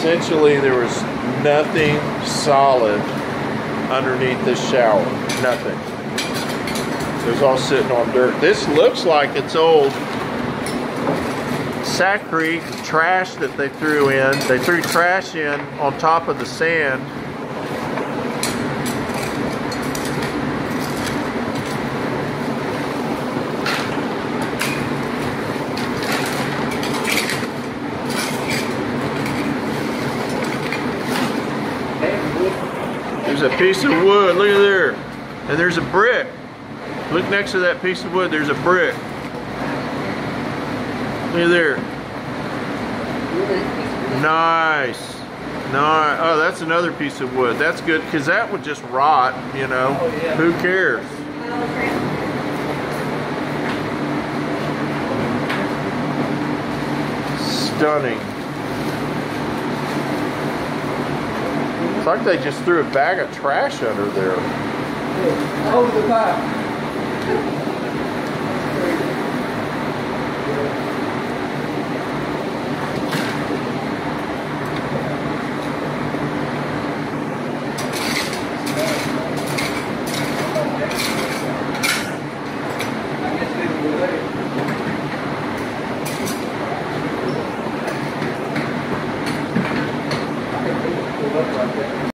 essentially there was nothing solid underneath this shower. Nothing. It was all sitting on dirt. This looks like it's old Sac Creek trash that they threw in. They threw trash in on top of the sand. There's a piece of wood, look at there. And there's a brick. Look next to that piece of wood, there's a brick. Look at there. Nice. Nice. Oh, that's another piece of wood. That's good, because that would just rot, you know. Who cares? Stunning. It's like they just threw a bag of trash under there. Over the top.